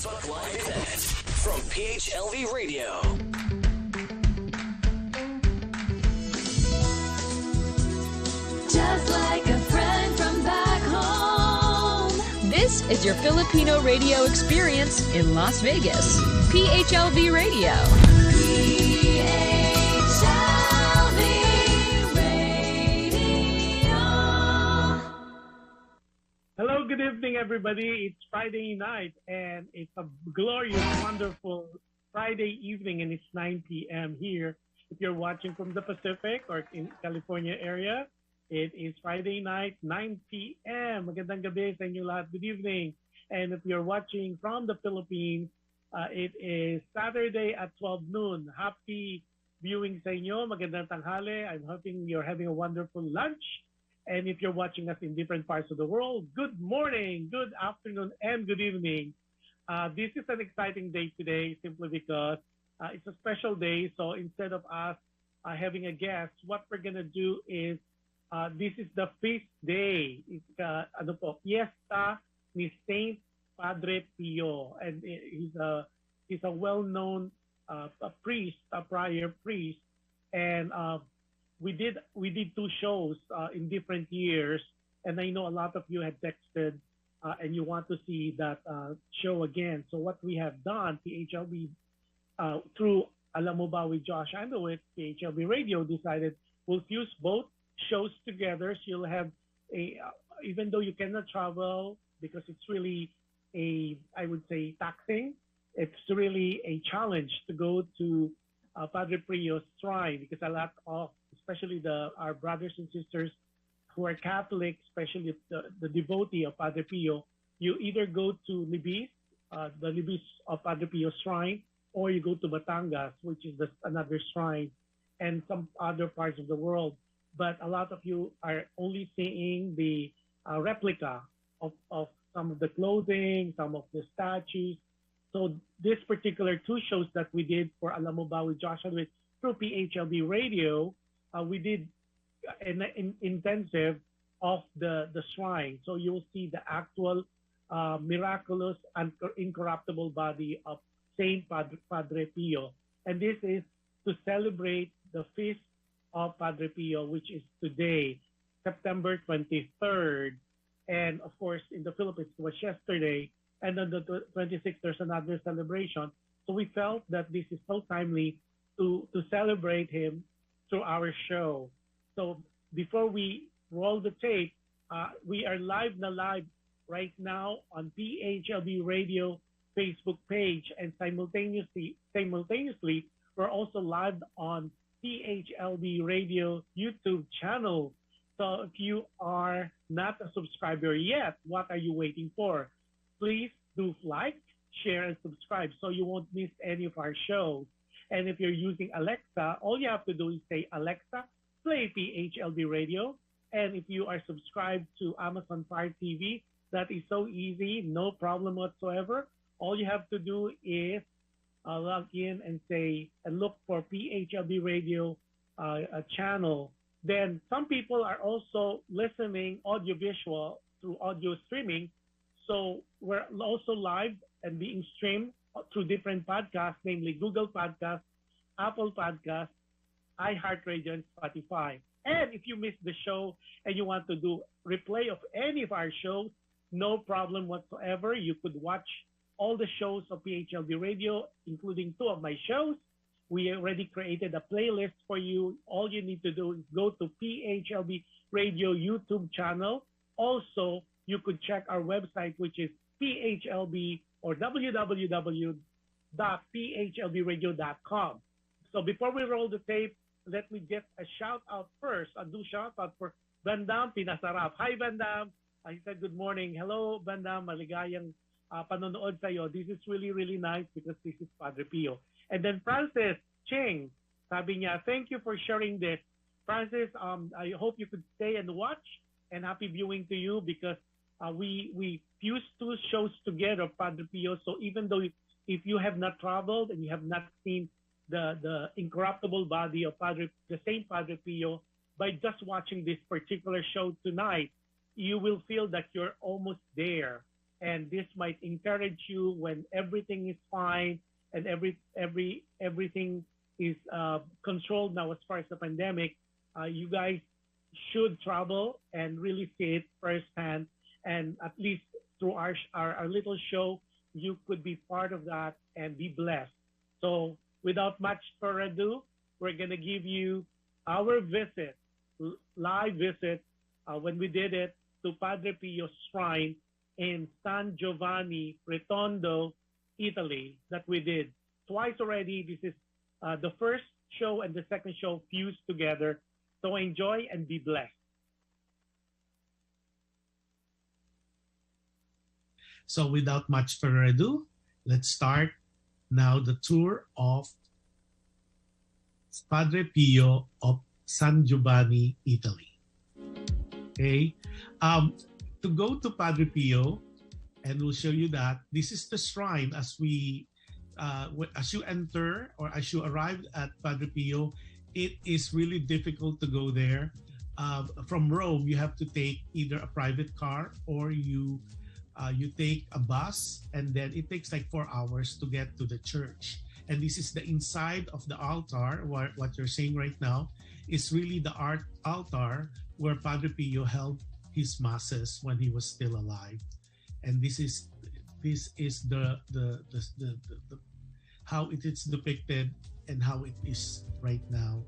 Facebook Live event from PHLV Radio. Just like a friend from back home. This is your Filipino radio experience in Las Vegas. PHLV Radio. PHLV Radio. Hello, good evening, everybody. It's Friday night, and it's a glorious, wonderful Friday evening, and it's 9 p.m. here. If you're watching from the Pacific or in California area, it is Friday night, 9 p.m. Magandang gabi sa inyo lahat. Good evening. And if you're watching from the Philippines, it is Saturday at 12 noon. Happy viewing sa inyo. Magandang tanghali. I'm hoping you're having a wonderful lunch. And if you're watching us in different parts of the world, good morning, good afternoon, and good evening. This is an exciting day today simply because it's a special day. So instead of us having a guest, what we're going to do is this is the feast day. It's Fiesta ni Saint Padre Pio, and he's a well-known priest, a prior priest, and we did two shows in different years, and I know a lot of you had texted and you want to see that show again. So what we have done, PHLB through Alam Mo Ba with Josh Andowitt, PHLB Radio decided we'll fuse both shows together. So you'll have even though you cannot travel because it's really I would say taxing, it's really a challenge to go to Padre Pio's shrine, because a lot of, especially our brothers and sisters who are Catholic, especially the devotee of Padre Pio, you either go to Libis, the Libis of Padre Pio's shrine, or you go to Batangas, which is another shrine, and some other parts of the world. But a lot of you are only seeing the replica of some of the clothing, some of the statues. So this particular two shows that we did for Alam Mo Ba with Josh Andowitt through PHLB Radio, we did an intensive of the shrine. So you will see the actual miraculous and incorruptible body of Saint Padre Pio. And this is to celebrate the feast of Padre Pio, which is today, September 23rd. And of course, in the Philippines, it was yesterday. And on the 26th, there's another celebration. So we felt that this is so timely to celebrate him through our show. So before we roll the tape, we are live right now on PHLB Radio Facebook page, and simultaneously, we're also live on PHLB Radio YouTube channel. So if you are not a subscriber yet, what are you waiting for? Please do like, share, and subscribe so you won't miss any of our shows. And if you're using Alexa, all you have to do is say, Alexa, play PHLB Radio. And if you are subscribed to Amazon Fire TV, that is so easy, no problem whatsoever. All you have to do is log in and look for PHLB Radio channel. Then some people are also listening audiovisual through audio streaming. So we're also live and being streamed through different podcasts, namely Google Podcasts, Apple Podcasts, iHeartRadio, and Spotify. And if you missed the show and you want to do replay of any of our shows, no problem whatsoever. You could watch all the shows of PHLB Radio, including two of my shows. We already created a playlist for you. All you need to do is go to PHLB Radio YouTube channel. Also, you could check our website, which is PHLB or www.phlbradio.com. So before we roll the tape, let me get a shout out first. A do shout out for Bandam Pinasarap. Hi, Bandam. I said good morning. Hello, Bandam. Maligayang panonood sa'yo. This is really, really nice because this is Padre Pio. And then Francis Ching, sabi niya, thank you for sharing this. Francis, I hope you could stay and watch, and happy viewing to you, because we fused two shows together, Padre Pio. So even though if you have not traveled and you have not seen the incorruptible body of the Saint Padre Pio, by just watching this particular show tonight, you will feel that you're almost there. and this might encourage you when everything is fine and everything is controlled now as far as the pandemic. You guys should travel and really see it firsthand, and at least through our little show, you could be part of that and be blessed. So without much further ado, we're gonna give you our visit, live visit, when we did it to Padre Pio's shrine in San Giovanni Rotondo, Italy, that we did twice already. This is the first show and the second show fused together. So enjoy and be blessed. So without much further ado, let's start now the tour of Padre Pio of San Giovanni, Italy. Okay, to go to Padre Pio, and we'll show you that this is the shrine as you enter or as you arrive at Padre Pio. It is really difficult to go there. From Rome, you have to take either a private car or you take a bus, and then it takes like 4 hours to get to the church. And this is the inside of the altar. What you're seeing right now is really the altar where Padre Pio held his masses when he was still alive. And this is the how it is depicted and how it is right now.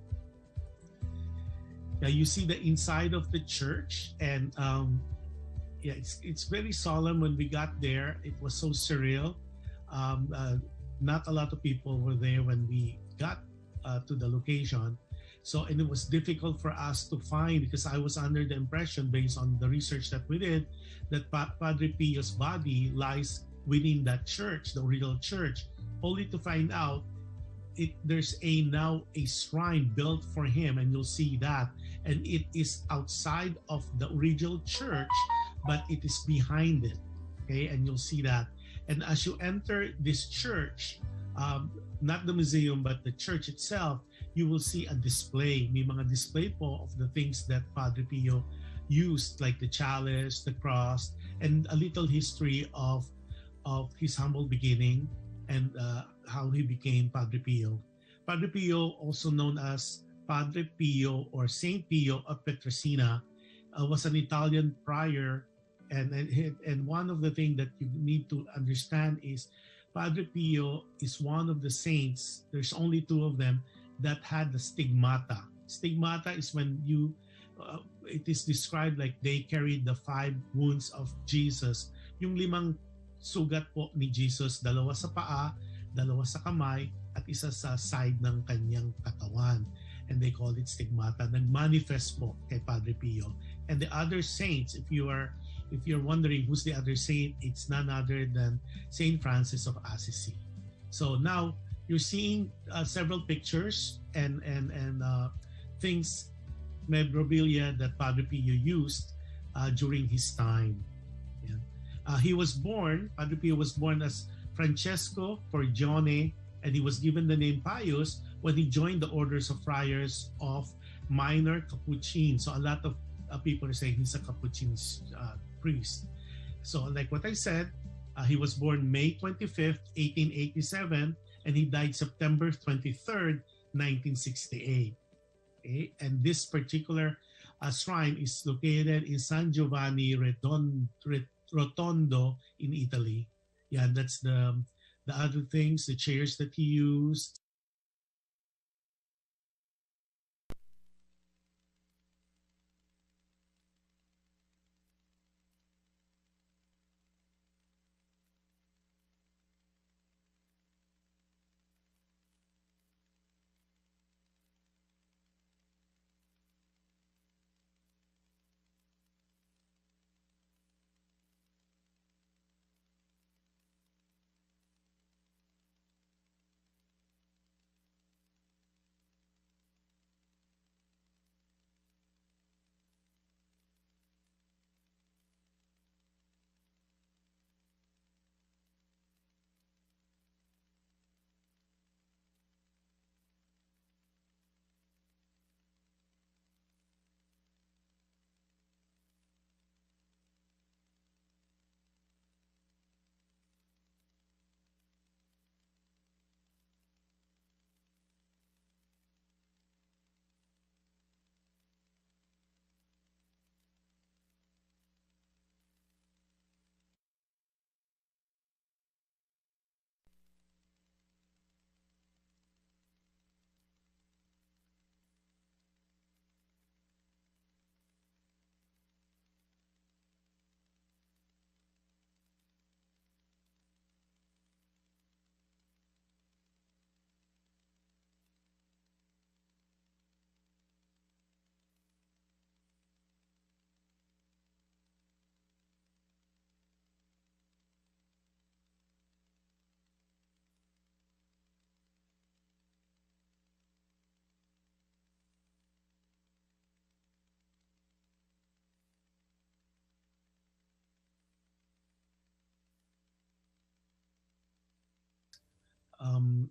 Yeah, you see the inside of the church, and yeah, it's very solemn. When we got there, it was so surreal. Not a lot of people were there when we got to the location. So, and it was difficult for us to find, because I was under the impression, based on the research that we did, that Padre Pio's body lies within that church, the original church, only to find out there's now a shrine built for him, and you'll see that. And it is outside of the original church, but it is behind it. Okay, and you'll see that. And as you enter this church, not the museum, but the church itself, you will see a display. May mga display po of the things that Padre Pio used, like the chalice, the cross, and a little history of his humble beginning and how he became Padre Pio. Padre Pio, also known as Padre Pio or Saint Pio of Pietrelcina, was an Italian prior, and one of the things that you need to understand is Padre Pio is one of the saints. There's only 2 of them that had the stigmata. Stigmata is when it is described like they carried the 5 wounds of Jesus. Yung 5 sugat po ni Jesus, 2 sa paa, 2 sa kamay, at isa sa side ng kanyang katawan. And they call it stigmata. Nag-manifest po kay Padre Pio. And the other saints, if you're wondering who's the other saint, it's none other than Saint Francis of Assisi. So now you're seeing several pictures and things, memorabilia that Padre Pio used during his time. Yeah. Padre Pio was born as Francesco Forgione, and he was given the name Pius when he joined the orders of friars of minor Capuchin. So a lot of people are saying he's a Capuchin priest. So like what I said, he was born May 25th, 1887, and he died September 23rd, 1968. Okay? And this particular shrine is located in San Giovanni Rotondo in Italy. Yeah, that's the other things, the chairs that he used.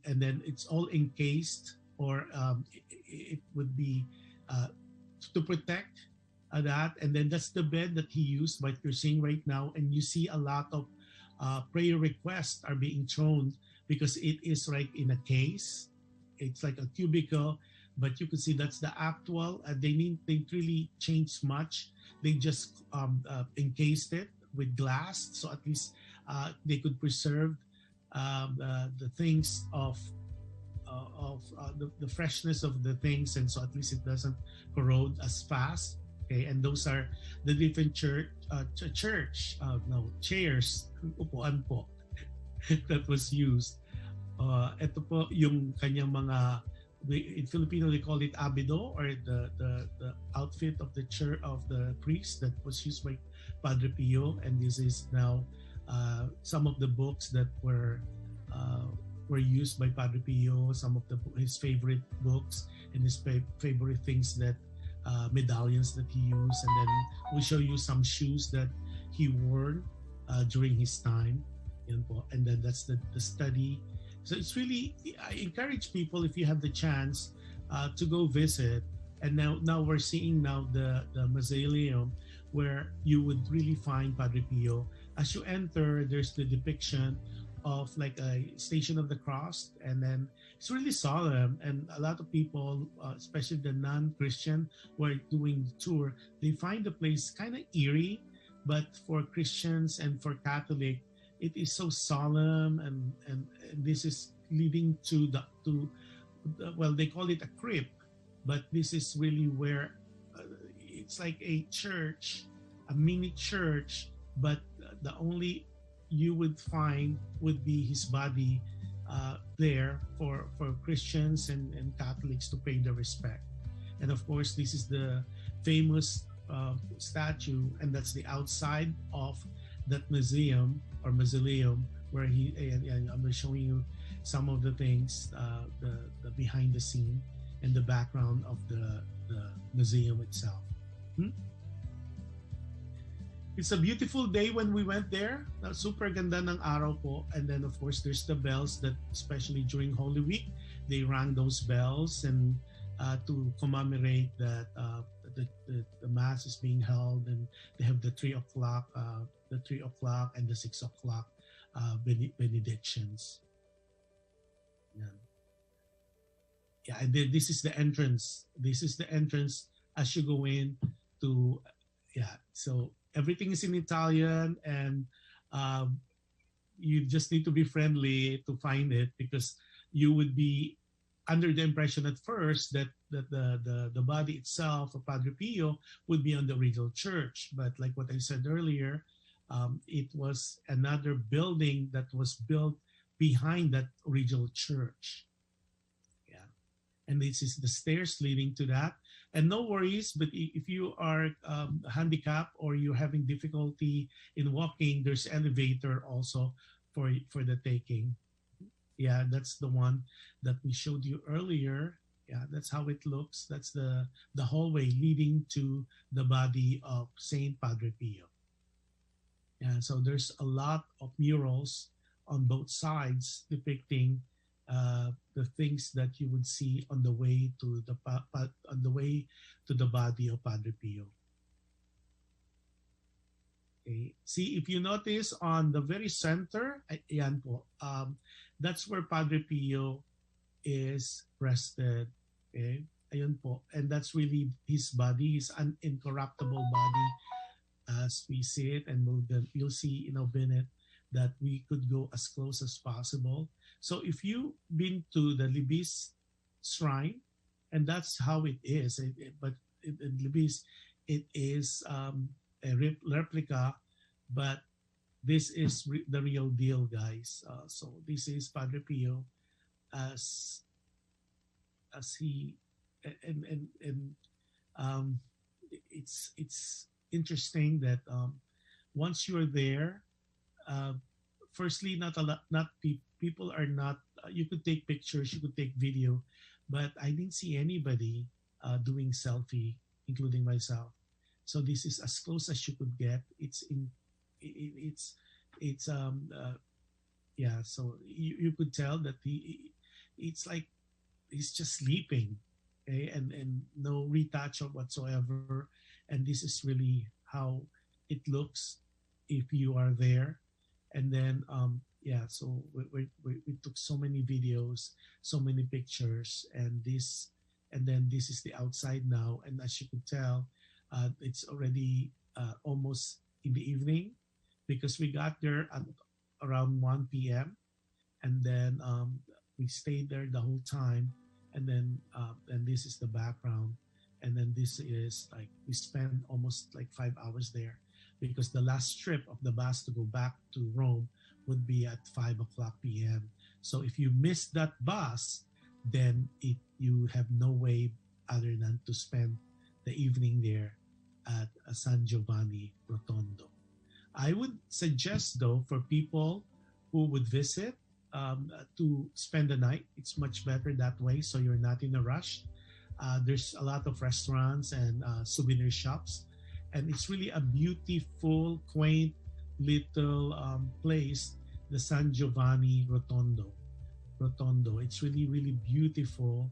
and then it's all encased, or it would be to protect that. And then that's the bed that he used, like you're seeing right now. And you see a lot of prayer requests are being thrown because it is right in a case. It's like a cubicle, but you can see that's the actual. They didn't really change much. They just encased it with glass, so at least they could preserve the things of the freshness of the things, and so at least it doesn't corrode as fast. Okay, and those are the different chairs, upuan po, that was used. Ito po yung kanyang mga, in Filipino they call it abido, or the outfit of the church of the priest that was used by Padre Pio. And this is now some of the books that were used by Padre Pio, some of his favorite books and his favorite things, that medallions that he used. And then we'll show you some shoes that he wore during his time. And then that's the study. So it's really, I encourage people, if you have the chance, to go visit. And now we're seeing now the mausoleum, where you would really find Padre Pio. As you enter, there's the depiction of like a Station of the Cross, and then it's really solemn. And a lot of people, especially the non-Christian who are doing the tour, they find the place kind of eerie. But for Christians and for Catholic, it is so solemn, and this is leading to well, they call it a crypt, but this is really where it's like a church, a mini church, but the only you would find would be his body there for Christians and Catholics to pay their respect. And of course, this is the famous statue, and that's the outside of that museum or mausoleum, where and I'm showing you some of the things, the behind the scene and the background of the museum itself. It's a beautiful day when we went there. Super ganda ng araw po. And then of course there's the bells that, especially during Holy Week, they rang those bells, and to commemorate that the mass is being held, and they have the 3 o'clock and the 6 o'clock benedictions. Yeah, and then this is the entrance. This is the entrance as you go in to, so everything is in Italian, and you just need to be friendly to find it, because you would be under the impression at first that the body itself of Padre Pio would be on the original church. But like what I said earlier, it was another building that was built behind that original church. Yeah, and this is the stairs leading to that. And no worries, but if you are handicapped or you're having difficulty in walking, there's elevator also for the taking. Yeah, that's the one that we showed you earlier. Yeah, that's how it looks. That's the hallway leading to the body of Saint Padre Pio. Yeah, so there's a lot of murals on both sides depicting the things that you would see on the way to the body of Padre Pio. Okay. See, if you notice on the very center, ayan po, that's where Padre Pio is rested. Okay, ayun po, and that's really his body, his incorruptible body, as we see it, and you'll see in a minute that we could go as close as possible. So if you've been to the Libis shrine, and that's how it is, but in Libis, it is a replica, but this is the real deal, guys. So this is Padre Pio as he, and it's interesting that once you're there, firstly, people are not. You could take pictures, you could take video, but I didn't see anybody doing selfie, including myself. So this is as close as you could get. yeah, so you could tell that it's like he's just sleeping, okay, and no retouch of whatsoever. And this is really how it looks if you are there. And then yeah, so we took so many videos, so many pictures, and then this is the outside now. And as you could tell, it's already almost in the evening, because we got there at around 1 p.m. And then we stayed there the whole time. And this is the background. And then this is like we spent almost like 5 hours there, because the last trip of the bus to go back to Rome would be at 5 o'clock p.m. So if you miss that bus, then you have no way other than to spend the evening there at San Giovanni Rotondo. I would suggest, though, for people who would visit, to spend the night. It's much better that way, so you're not in a rush. There's a lot of restaurants and souvenir shops, and it's really a beautiful, quaint little place, the San Giovanni Rotondo. Rotondo. It's really, really beautiful,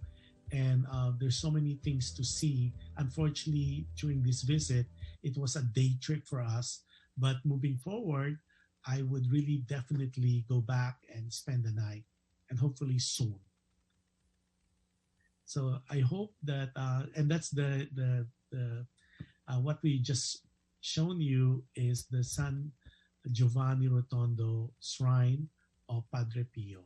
and there's so many things to see. Unfortunately, during this visit, it was a day trip for us, but moving forward, I would really definitely go back and spend the night, and hopefully soon. So I hope that, and that's the what we just shown you is the San Giovanni Rotondo Shrine of Padre Pio.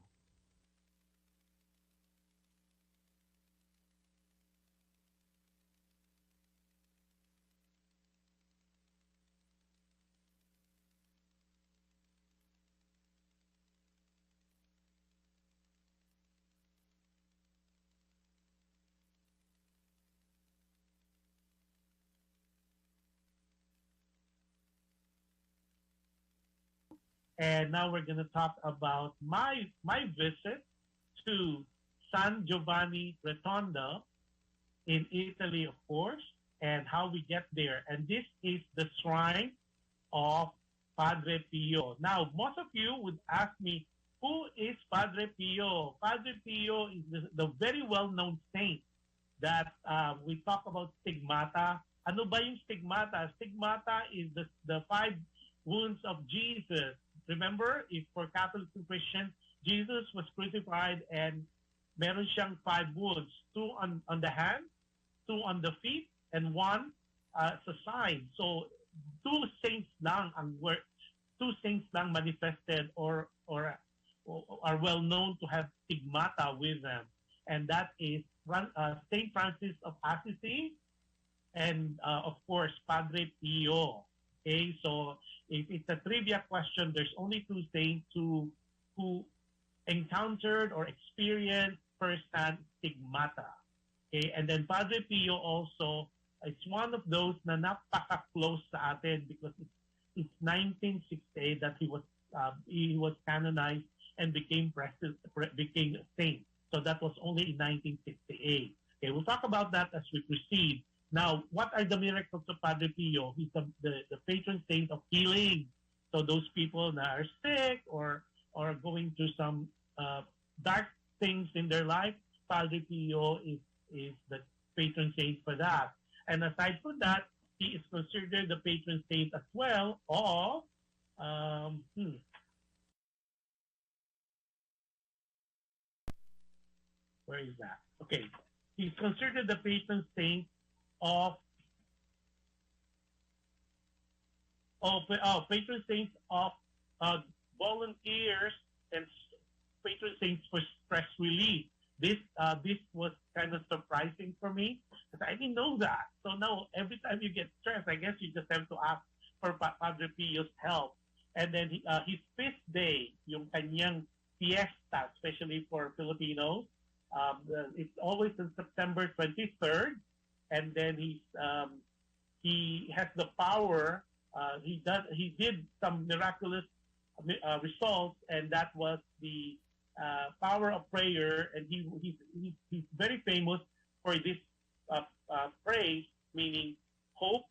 And now we're going to talk about my visit to San Giovanni Rotondo in Italy, of course, and how we get there. And this is the shrine of Padre Pio. Now, most of you would ask me, who is Padre Pio? Padre Pio is the very well-known saint that we talk about stigmata. Ano ba yung stigmata? Stigmata is the 5 wounds of Jesus. Remember, if for Catholic and Christian, Jesus was crucified and meron siyang 5 wounds. 2 on the hand, 2 on the feet, and 1 as a sign. So, 2 saints lang ang work. 2 saints lang manifested or are well known to have stigmata with them. And that is Saint Francis of Assisi and, of course, Padre Pio. Okay, so if it's a trivia question, there's only 2 saints who encountered or experienced first-hand stigmata. Okay, and then Padre Pio also, it's one of those na napaka-close sa atin because it's 1968 that he was canonized and became a saint. So that was only in 1968. Okay, we'll talk about that as we proceed. Now, what are the miracles of Padre Pio? He's the patron saint of healing. So those people that are sick or going through some dark things in their life, Padre Pio is the patron saint for that. And aside from that, he is considered the patron saint as well of where is that? Okay, he's considered the patron saint of patron saints of volunteers and patron saints for stress relief. This was kind of surprising for me because I didn't know that. So now every time you get stressed, I guess you just have to ask for Padre Pio's help. And then his feast day, yung kanyang fiesta, especially for Filipinos, it's always on September 23rd. And then he has the power. He did some miraculous results, and that was the power of prayer. And he's very famous for this phrase, meaning hope,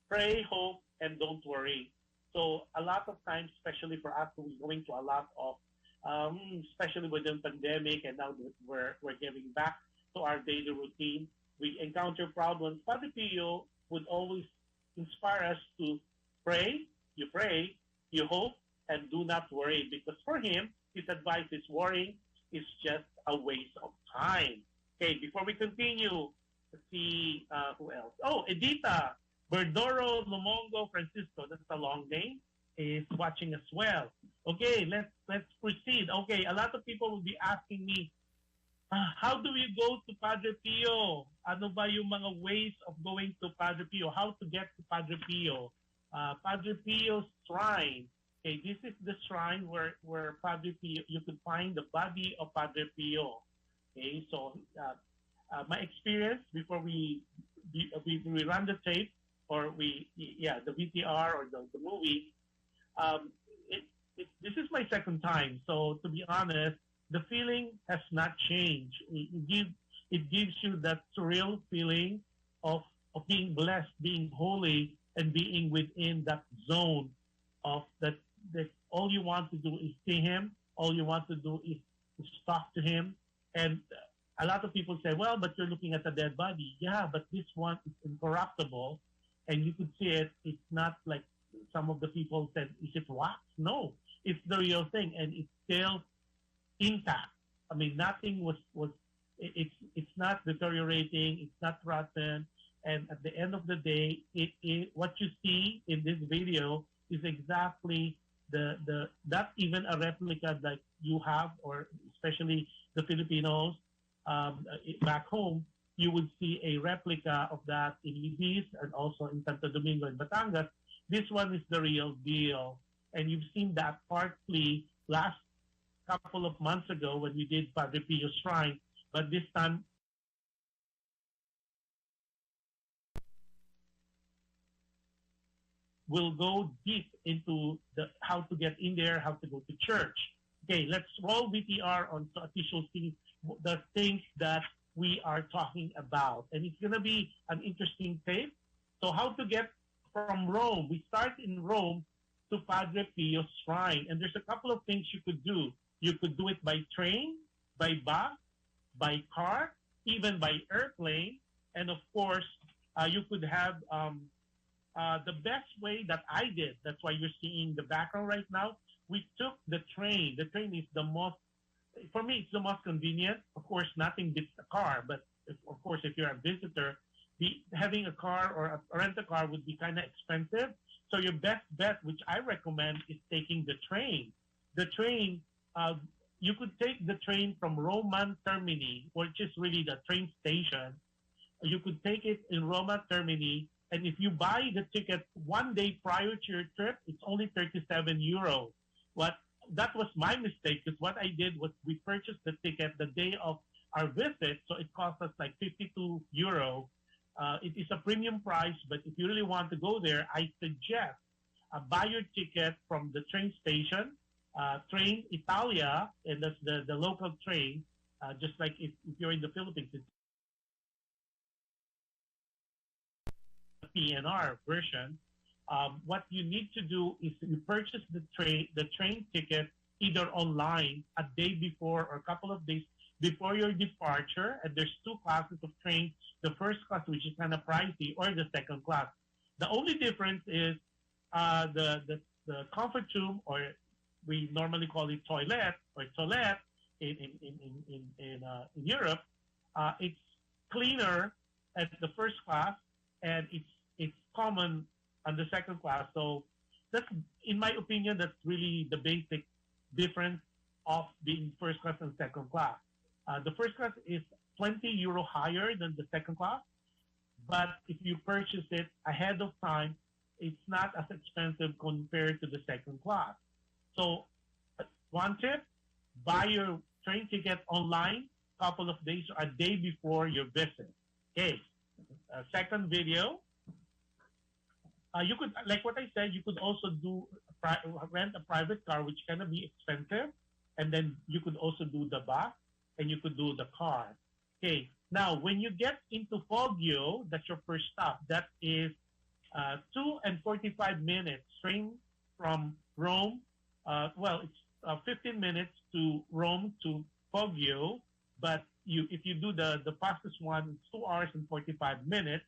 pray, hope, and don't worry. So a lot of times, especially for us, we're going to a lot of, especially with the pandemic, and now that we're getting back to our daily routine, we encounter problems. Padre Pio would always inspire us to pray, you hope, and do not worry. Because for him, his advice is worrying is just a waste of time. Okay, before we continue, let's see who else. Oh, Edita Berdoro Lumongo Francisco. That's a long name. Is watching as well. Okay, let's proceed. Okay, a lot of people will be asking me, how do we go to Padre Pio? Ano ba yung mga ways of going to Padre Pio? How to get to Padre Pio? Padre Pio's shrine. Okay, this is the shrine where Padre Pio, you could find the body of Padre Pio. Okay, so my experience before we run the tape, or the VTR or the movie, this is my second time. So to be honest, the feeling has not changed. It gives you that surreal feeling of being blessed, being holy, and being within that zone of that all you want to do is see him. All you want to do is talk to him. And a lot of people say, well, but you're looking at a dead body. Yeah, but this one is incorruptible, and you could see it. It's not like some of the people said, is it wax? No, it's the real thing, and it's still intact. I mean, nothing was it's not deteriorating. It's not rotten. And at the end of the day, what you see in this video is exactly not even a replica that you have, or especially the Filipinos back home. You would see a replica of that in Ibis and also in Santo Domingo and Batangas. This one is the real deal, and you've seen that partly last couple of months ago when we did Padre Pio's Shrine, but this time we'll go deep into how to get in there, how to go to church. Okay, let's roll VTR on so official see the things that we are talking about, and it's gonna be an interesting tape. So how to get from Rome? We start in Rome to Padre Pio's Shrine, and there's a couple of things you could do. You could do it by train, by bus, by car, even by airplane, and of course, you could have the best way that I did. That's why you're seeing the background right now. We took the train. The train is the most, for me, it's the most convenient. Of course, nothing beats the car, but of course, if you're a visitor, having a car or a rent-a-car would be kind of expensive. So your best bet, which I recommend, is taking the train. The train, you could take the train from Roman Termini, which is really the train station. You could take it in Roma Termini, and if you buy the ticket 1 day prior to your trip, it's only 37 euros. That was my mistake, because what I did was we purchased the ticket the day of our visit, so it cost us like 52 euro. It is a premium price, but if you really want to go there, I suggest buy your ticket from the train station, Train Italia, and that's the local train, just like if you're in the Philippines, it's the PNR version. What you need to do is you purchase the train ticket either online a day before or a couple of days before your departure. And there's two classes of train: the first class, which is kind of pricey, or the second class. The only difference is the comfort room, or we normally call it toilet in Europe. It's cleaner at the first class, and it's common on the second class. So that's, in my opinion, that's really the basic difference of being first class and second class. The first class is 20 euro higher than the second class, but if you purchase it ahead of time, it's not as expensive compared to the second class. So one tip, buy your train ticket online a couple of days or a day before your visit. Okay, second video. You could, like what I said, you could also rent a private car, which can be expensive, and then you could also do the bus, and you could do the car. Okay, now when you get into Foggia, that's your first stop. That is 2 and 45 minutes train from Rome. Well, it's 15 minutes to Rome to Poggio, but if you do the fastest one, it's 2 hours and 45 minutes,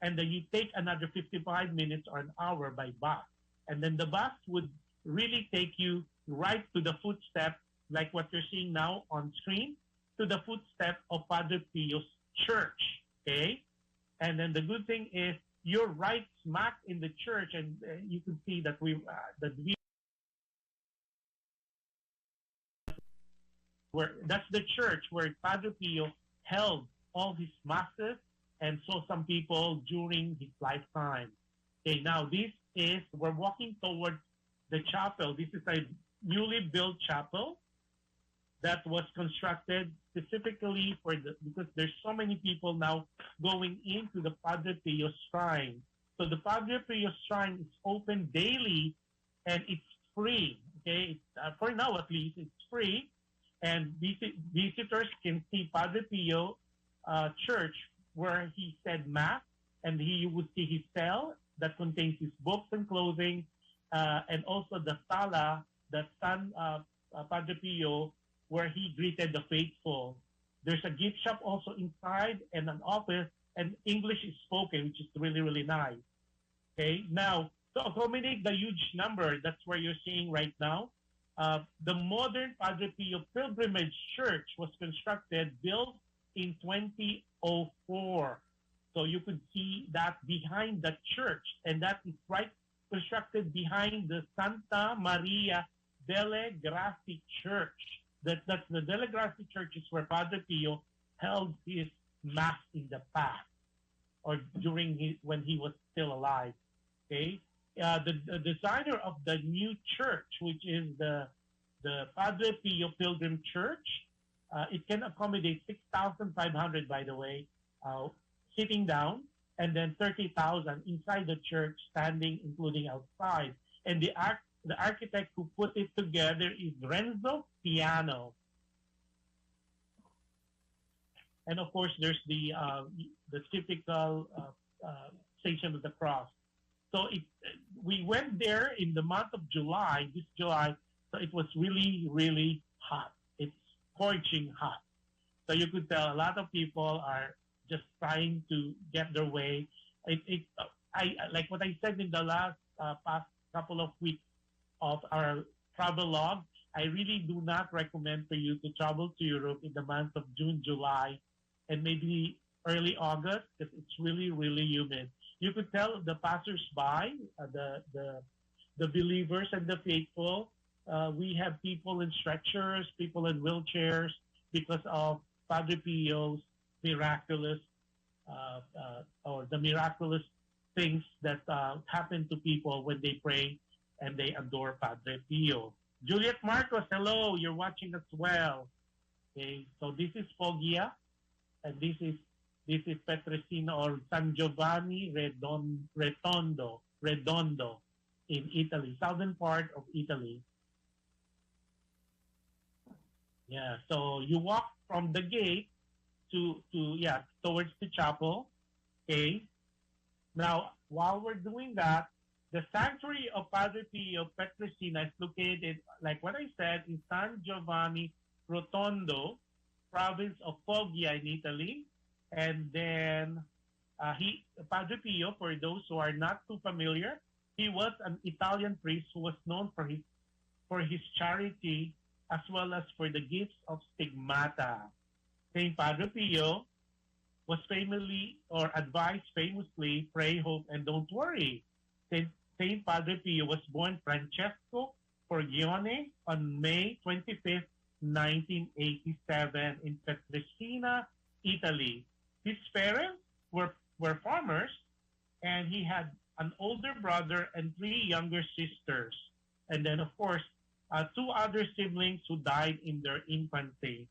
and then you take another 55 minutes or an hour by bus, and then the bus would really take you right to the footstep, like what you're seeing now on screen, to the footstep of Padre Pio's church. Okay, and then the good thing is you're right smack in the church, and you can see that we that's the church where Padre Pio held all his masses and saw some people during his lifetime. Okay, now we're walking towards the chapel. This is a newly built chapel that was constructed specifically because there's so many people now going into the Padre Pio shrine. So the Padre Pio shrine is open daily and it's free. Okay, for now at least, it's free. And visitors can see Padre Pio church where he said mass, and he would see his cell that contains his books and clothing, and also the sala that San Padre Pio, where he greeted the faithful. There's a gift shop also inside and an office, and English is spoken, which is really, really nice. Okay, now to accommodate the huge number, that's where you're seeing right now. The modern Padre Pio Pilgrimage Church was built in 2004. So you could see that behind the church, and that is right constructed behind the Santa Maria delle Grazie Church. That's the Delle Grazie Church is where Padre Pio held his mass in the past, or when he was still alive. Okay. The designer of the new church, which is the Padre Pio Pilgrim Church, it can accommodate 6,500, by the way, sitting down, and then 30,000 inside the church, standing, including outside. And the architect who put it together is Renzo Piano. And of course, there's the typical Station of the Cross. So we went there in the month of July, this July, so it was really, really hot. It's scorching hot. So you could tell a lot of people are just trying to get their way. I like what I said in the last past couple of weeks of our travel log, I really do not recommend for you to travel to Europe in the months of June, July, and maybe early August, because it's really, really humid. You could tell the passers-by, the believers and the faithful. We have people in stretchers, people in wheelchairs, because of Padre Pio's miraculous, or the miraculous things that happen to people when they pray and they adore Padre Pio. Juliet Marcos, hello, you're watching as well. Okay, so this is Foggia, and this is Pietrelcina, or San Giovanni Rotondo in Italy, southern part of Italy. Yeah, so you walk from the gate towards the chapel. Okay. Now, while we're doing that, the sanctuary of Padre Pio of Pietrelcina is located, like what I said, in San Giovanni Rotondo, province of Foggia in Italy. And then Padre Pio, for those who are not too familiar, he was an Italian priest who was known for his charity as well as for the gifts of stigmata. Saint Padre Pio was advised famously, pray, hope, and don't worry. Saint Padre Pio was born Francesco Forgione on May 25th, 1987 in Pietrelcina, Italy. His parents were farmers, and he had an older brother and 3 younger sisters. And then, of course, 2 other siblings who died in their infancy.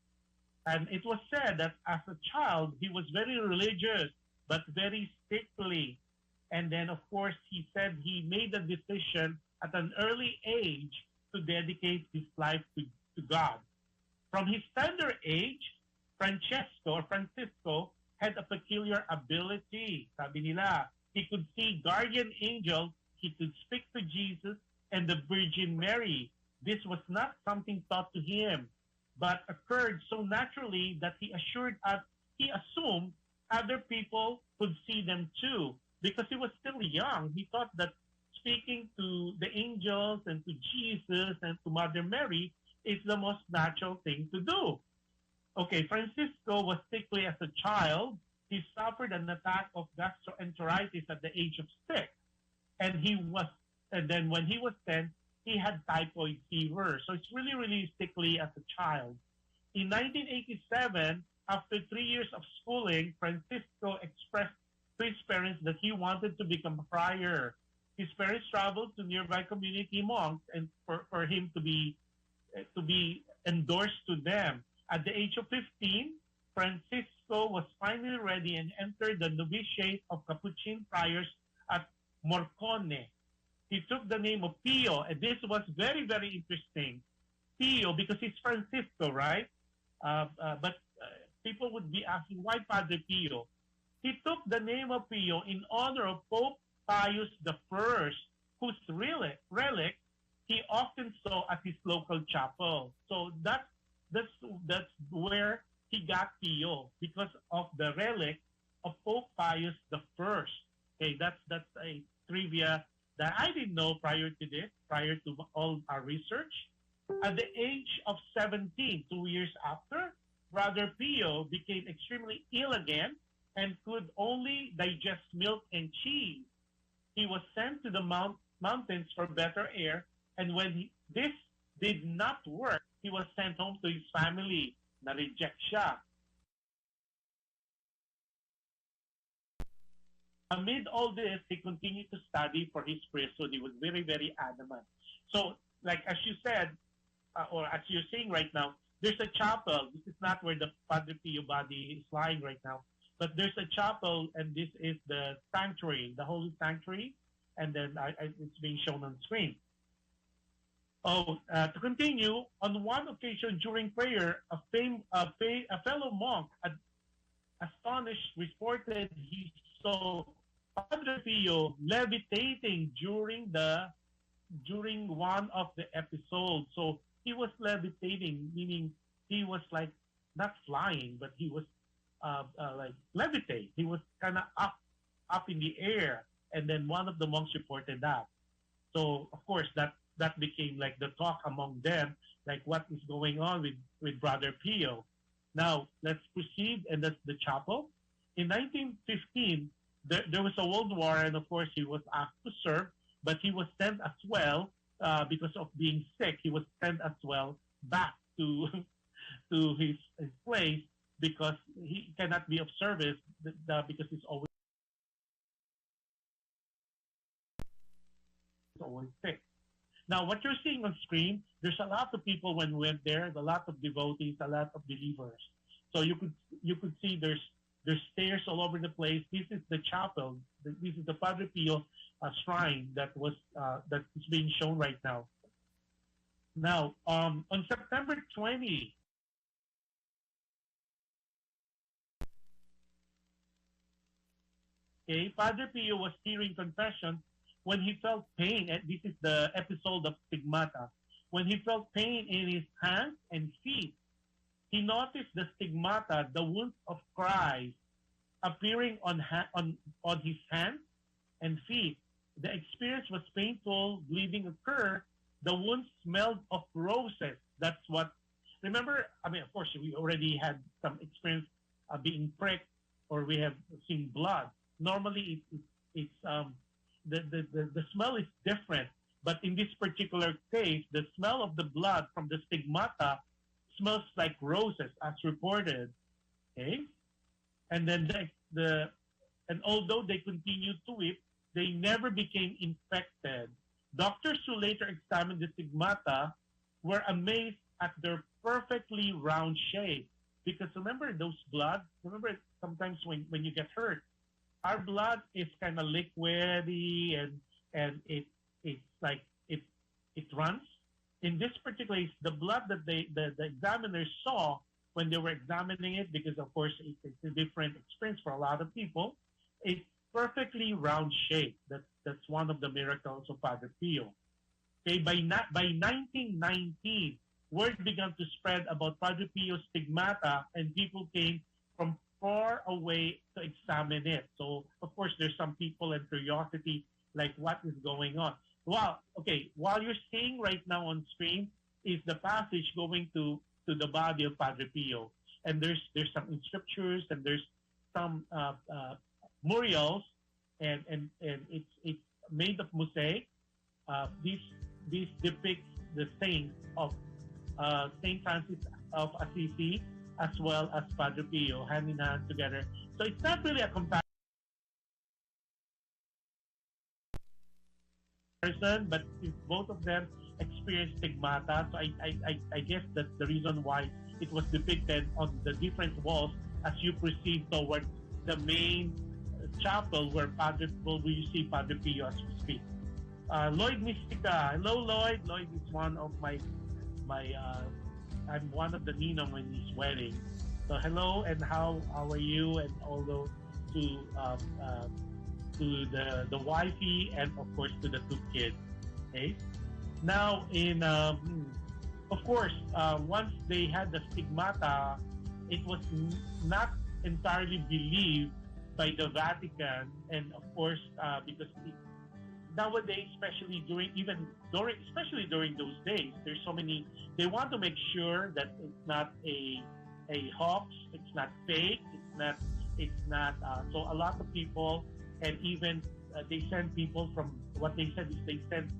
And it was said that as a child, he was very religious, but very sickly. And then, of course, he said he made a decision at an early age to dedicate his life to God. From his tender age, Francisco had a peculiar ability. Sabi nila, he could see guardian angels, he could speak to Jesus, and the Virgin Mary. This was not something taught to him, but occurred so naturally that he assumed other people could see them too, because he was still young. He thought that speaking to the angels and to Jesus and to Mother Mary is the most natural thing to do. Okay, Francisco was sickly as a child. He suffered an attack of gastroenteritis at the age of 6, and then when he was 10, he had typhoid fever. So it's really, really sickly as a child. In 1987, after 3 years of schooling, Francisco expressed to his parents that he wanted to become a friar. His parents traveled to nearby community monks and for him to be endorsed to them. At the age of 15, Francisco was finally ready and entered the novitiate of Capuchin friars at Morcone. He took the name of Pio, and this was very, very interesting. Pio, because he's Francisco, right? But people would be asking, why Padre Pio? He took the name of Pio in honor of Pope Pius I, whose relic he often saw at his local chapel. So that's where he got Pio, because of the relic of Pope Pius I. Okay, that's a trivia that I didn't know prior to this, prior to all our research. At the age of 17, 2 years after, Brother Pio became extremely ill again and could only digest milk and cheese. He was sent to the mountains for better air, and when this did not work, he was sent home to his family. Na-reject siya. Amid all this, he continued to study for his priesthood. He was very, very adamant. So, like as you said, or as you're seeing right now, there's a chapel. This is not where the Padre Pio body is lying right now, but there's a chapel, and this is the sanctuary, the holy sanctuary, and then it's being shown on screen. To continue, on one occasion during prayer, a fellow monk, astonished, reported he saw Padre Pio levitating during one of the episodes. So he was levitating, meaning he was like not flying, but he was like levitating. He was kind of up in the air, and then one of the monks reported that. So of course that became like the talk among them, like what is going on with Brother Pio. Now let's proceed, and that's the chapel. In 1915, there was a world war, and of course he was asked to serve, but he was sent as well because of being sick. He was sent as well back to his place because he cannot be of service because he's always sick. Now, what you're seeing on screen, there's a lot of people when we went there, a lot of devotees, a lot of believers. So you could see there's stairs all over the place. This is the chapel. This is the Padre Pio shrine that is being shown right now. Now, on September 20, Padre Pio was hearing confession when he felt pain, and this is the episode of stigmata, when he felt pain in his hands and feet. He noticed the stigmata, the wounds of Christ, appearing on his hands and feet. The experience was painful, bleeding occurred. The wounds smelled of roses. That's what, remember, I mean, of course, we already had some experience being pricked, or we have seen blood. Normally, it's the smell is different, but in this particular case, the smell of the blood from the stigmata smells like roses, as reported. Okay, and then and although they continued to weep, they never became infected. Doctors who later examined the stigmata were amazed at their perfectly round shape. Because remember those blood? Remember sometimes when you get hurt, our blood is kind of liquidy and it's like it runs. In this particular case, the blood that the examiners saw when they were examining it, because of course it's a different experience for a lot of people, it's perfectly round shape. That's one of the miracles of Padre Pio. Okay, by 1919, word began to spread about Padre Pio's stigmata, and people came from far away to examine it. So, of course, there's some people and curiosity, like what is going on. Well, okay, while you're seeing right now on screen is the passage going to the body of Padre Pio, and there's some scriptures and there's some murals, and it's made of mosaic. This depicts the saints of Saint Francis of Assisi as well as Padre Pio, hand in hand together. So it's not really a comparison, but if both of them experienced stigmata, so I guess that's the reason why it was depicted on the different walls as you proceed towards the main chapel where you see Padre Pio as we speak. Lloyd Mystica. Hello, Lloyd. Lloyd is one of my I'm one of the ninong in his wedding. So hello, and how are you? And although to the wifey and of course to the two kids. Okay. Now of course once they had the stigmata, it was not entirely believed by the Vatican, and of course because nowadays, especially during those days, there's so many. They want to make sure that it's not a hoax, it's not fake, it's not. So a lot of people, and even they send people from. What they said is they send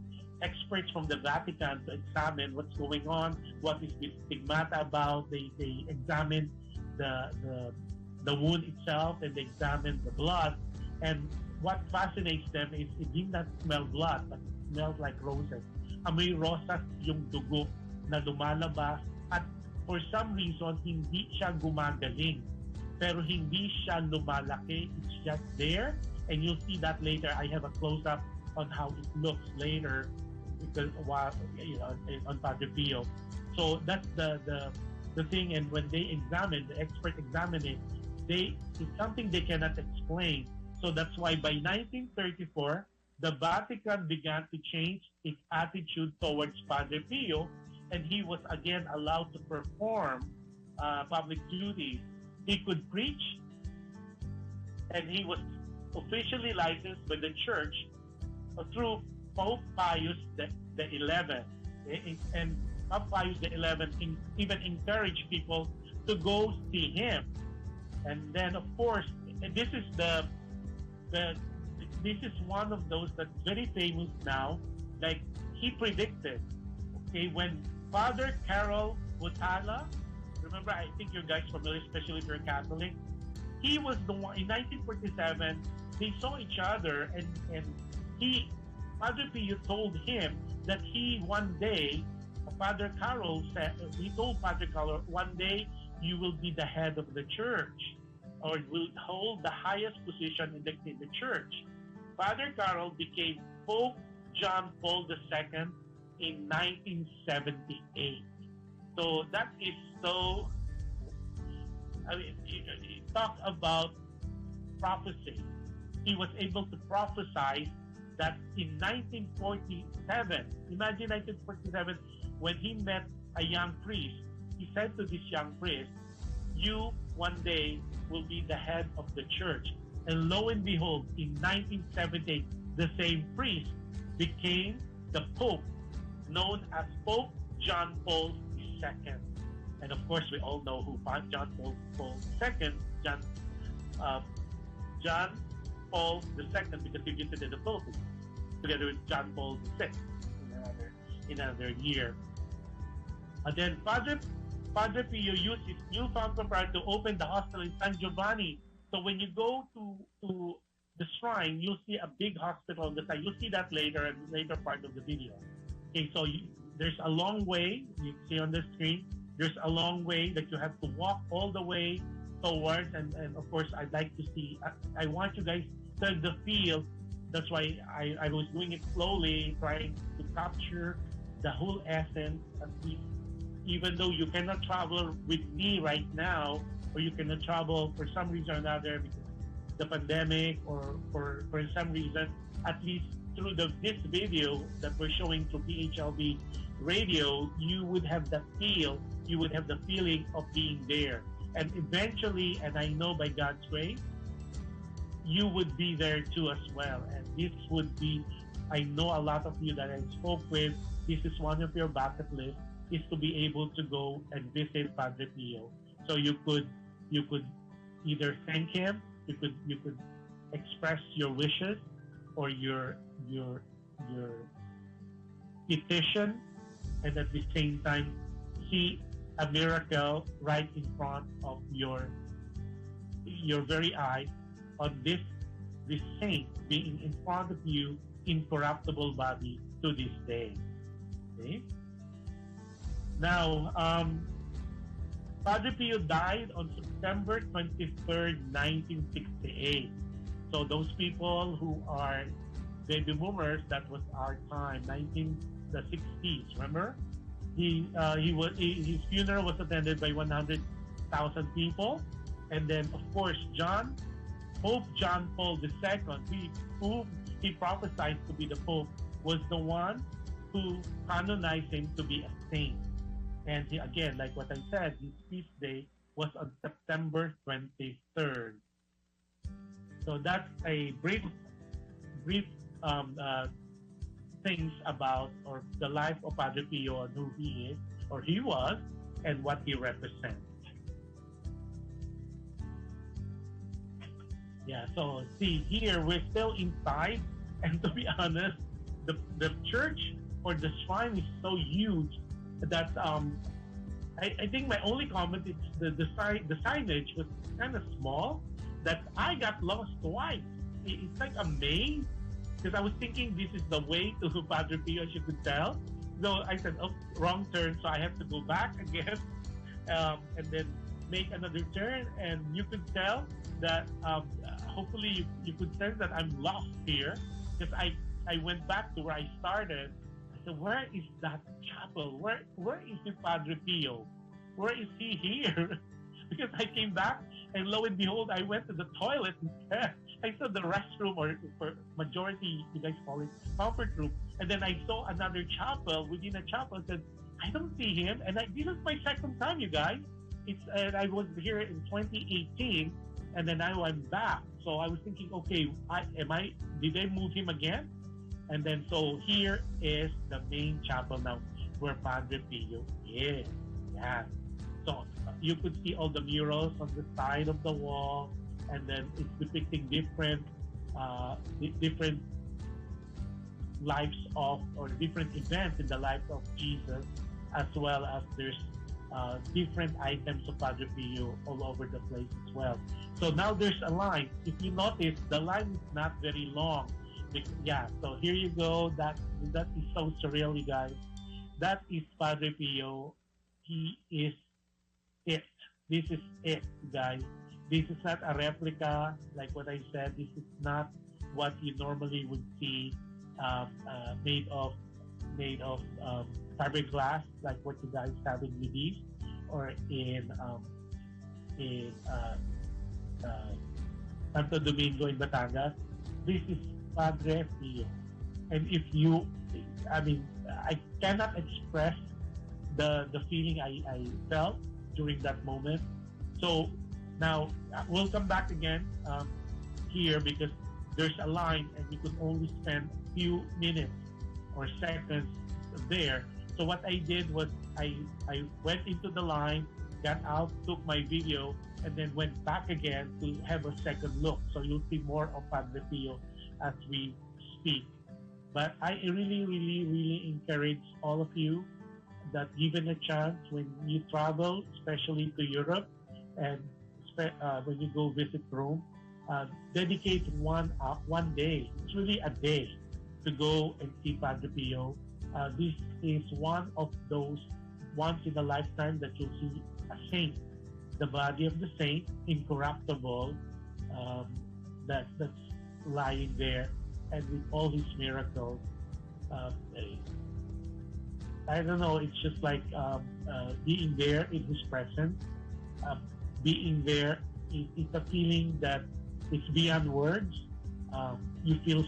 experts from the Vatican to examine what's going on, what is this stigmata about. They examine the wound itself, and they examine the blood, and what fascinates them is it did not smell blood, but it smells like roses. Amoy rosas yung dugo na lumalabas, at for some reason, hindi siya gumagaling. Pero hindi siya lumalaki. It's just there, and you'll see that later. I have a close-up on how it looks later because on Padre Pio. So that's the thing, and when they examine, the expert examine it, it's something they cannot explain. So that's why by 1934, the Vatican began to change its attitude towards Padre Pio, and he was again allowed to perform public duties. He could preach, and he was officially licensed by the Church through Pope Pius the 11th. And Pope Pius the 11th even encouraged people to go see him. And then, of course, this is this is one of those that's very famous now. Like he predicted, okay, when Father Carol Butala, remember, I think you guys familiar, especially if you're Catholic. He was the one in 1947. They saw each other, and Padre Pio told him that one day, Father Carol said, he told Padre Carol, one day you will be the head of the church, or will hold the highest position in the church. Father Carol became Pope John Paul II in 1978. So that is so, I mean, you talk about prophecy. He was able to prophesy that in 1947, imagine 1947, when he met a young priest, he said to this young priest, you one day will be the head of the church. And lo and behold, in 1978, the same priest became the Pope, known as Pope John Paul II. And of course, we all know who John Paul II, John Paul II, because he visited the Philippines together with John Paul VI in another year. And then Padre Pio used his newfound power to open the hospital in San Giovanni. So when you go to the shrine, you'll see a big hospital on the side. You'll see that later in the later part of the video. Okay, so there's a long way, you see on the screen, there's a long way that you have to walk all the way towards, and of course, I'd like to see, I want you guys to the feel. That's why I was doing it slowly, trying to capture the whole essence of this. Even though you cannot travel with me right now, or you cannot travel for some reason or another because the pandemic or for some reason, at least through this video that we're showing through PHLV radio, you would have that feel, you would have the feeling of being there. And eventually, and I know by God's grace, you would be there too as well. And this would be, I know a lot of you that I spoke with, this is one of your bucket list, is to be able to go and visit Padre Pio. So you could either thank him, you could express your wishes or your petition, and at the same time see a miracle right in front of your very eye on this saint being in front of you, incorruptible body to this day. Okay? Now, Padre Pio died on September 23rd, 1968. So those people who are baby boomers, that was our time, the 60s. Remember, his funeral was attended by 100,000 people, and then of course Pope John Paul II, who he prophesied to be the Pope, was the one who canonized him to be a saint. And he, again, like what I said, his feast day was on September 23rd. So that's a brief things about or the life of Padre Pio and who he is or he was and what he represents. Yeah, so see here we're still inside, and to be honest, the church or the shrine is so huge that I think my only comment is the signage was kind of small, that I got lost twice. It's like a maze, because I was thinking this is the way to Padre Pio, as you could tell. So I said, oh, wrong turn, so I have to go back again and then make another turn. And you could tell that hopefully you could sense that I'm lost here, because I went back to where I started. I said, where is that chapel? Where is the Padre Pio? Where is he here? Because I came back, and lo and behold, I went to the toilet instead. I saw the restroom, or for majority, you guys call it comfort room. And then I saw another chapel within a chapel. I said, I don't see him. And this is my second time, you guys. I was here in 2018, and then now I'm back. So I was thinking, okay, did they move him again? And then so here is the main chapel now, where Padre Pio is. Yeah. So you could see all the murals on the side of the wall, and then it's depicting different lives of, or different events in the life of Jesus, as well as there's different items of Padre Pio all over the place as well. So now there's a line. If you notice, the line is not very long. Yeah, so here you go. That is so surreal, you guys. That is Padre Pio. He is it. This is it, guys. This is not a replica, like what I said. This is not what you normally would see made of fiberglass, like what you guys have in Libis or in Santo Domingo in Batangas. This is Padre Pio. And I cannot express the feeling I felt during that moment. So now we'll come back again here, because there's a line and you could only spend a few minutes or seconds there. So what I did was I went into the line, got out, took my video, and then went back again to have a second look. So you'll see more of Padre Pio as we speak. But I really, really, really encourage all of you that given a chance, when you travel, especially to Europe, and when you go visit Rome, dedicate one day. It's really a day to go and see Padre Pio. This is one of those once in a lifetime that you'll see a saint, the body of the saint, incorruptible, that's lying there, and with all his miracles. I don't know, it's just like being there in his presence. Being there, it's a feeling that it's beyond words. You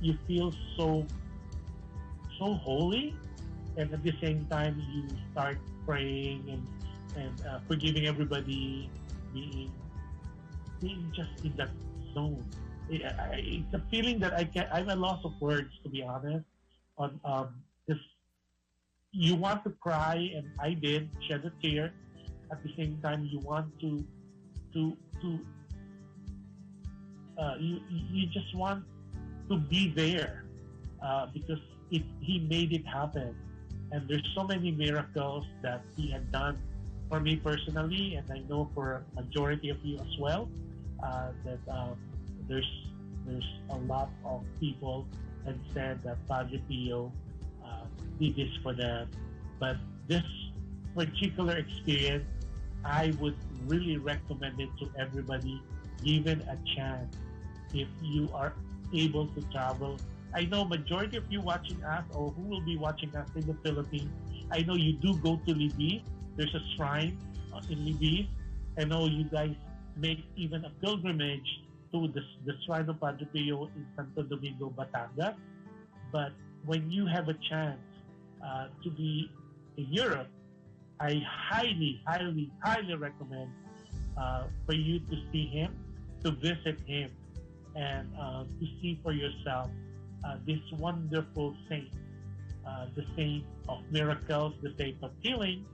you feel so holy, and at the same time you start praying and forgiving everybody, being just in that zone. It's a feeling that I'm at a loss of words, to be honest. On this, you want to cry, and I did shed a tear. At the same time, you want to you just want to be there because he made it happen, and there's so many miracles that he had done for me personally, and I know for a majority of you as well. That there's a lot of people that said that Padre Pio did this for them, but this particular experience, I would really recommend it to everybody, given a chance. If you are able to travel, I know majority of you watching us or who will be watching us in the Philippines, I know you do go to Libis. There's a shrine in Libis. I know you guys make even a pilgrimage to the shrine of Padre Pio in Santo Domingo, Batangas. But when you have a chance to be in Europe, I highly, highly, highly recommend for you to see him, to visit him, and to see for yourself this wonderful saint, the saint of miracles, the saint of healing,